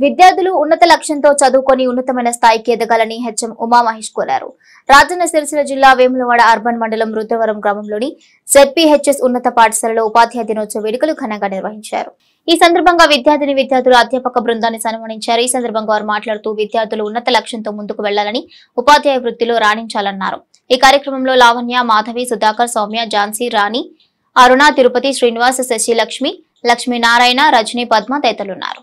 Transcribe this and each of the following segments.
విద్యార్థులు ఉన్నత లక్ష్యంతో చదువుకొని ఉన్నతమైన స్థాయికి ఎదగాలని హెచ్ఎం ఉమామహేష్ కోరారు. రాజన్న సిరిసిల్ల జిల్లా వేములవాడ అర్బన్ మండలం రుద్రవరం గ్రామంలోని జెడ్పీహెచ్ఎస్ ఉన్నత పాఠశాలలో ఉపాధ్యాయ దినోత్సవ వేడుకలు ఘనంగా నిర్వహించారు. ఈ సందర్భంగా విద్యార్థులు అధ్యాపక బృందాన్ని సన్మానించారు. ఈ సందర్భంగా వారు మాట్లాడుతూ విద్యార్థులు ఉన్నత లక్ష్యంతో ముందుకు వెళ్లాలని, ఉపాధ్యాయ వృత్తిలో రాణించాలన్నారు. ఈ కార్యక్రమంలో లావణ్య, మాధవి, సుధాకర్, సౌమ్య, ఝాన్సీ, రాణి, అరుణ, తిరుపతి, శ్రీనివాస్, శశిలక్ష్మి, లక్ష్మీనారాయణ, రజనీ, పద్మ తదితరులున్నారు.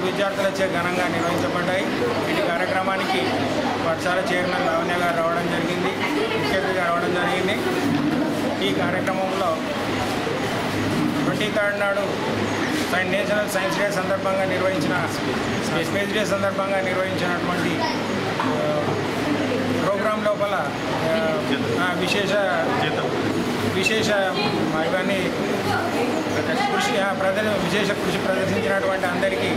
విద్యార్థులచే ఘనంగా నిర్వహించబడ్డాయి. ఈ కార్యక్రమానికి పాఠశాల చైర్మన్ లావణ్య గారు రావడం జరిగింది, ముఖ్య అతిథిగా రావడం జరిగింది. ఈ కార్యక్రమంలో 23rd నాడు నేషనల్ సైన్స్ డే సందర్భంగా స్పేస్ డే సందర్భంగా నిర్వహించినటువంటి ప్రోగ్రాం లోపల విశేష ఇవన్నీ విశేష కృషి ప్రదర్శించినటువంటి అందరికీ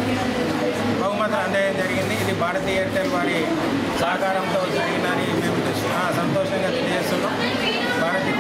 బహుమతులు అందజేయడం జరిగింది. ఇది భారతీ ఎయిర్టెల్ వారి సహకారంతో జరిగిందని మేము సంతోషంగా తెలియజేస్తున్నాం. భారతీ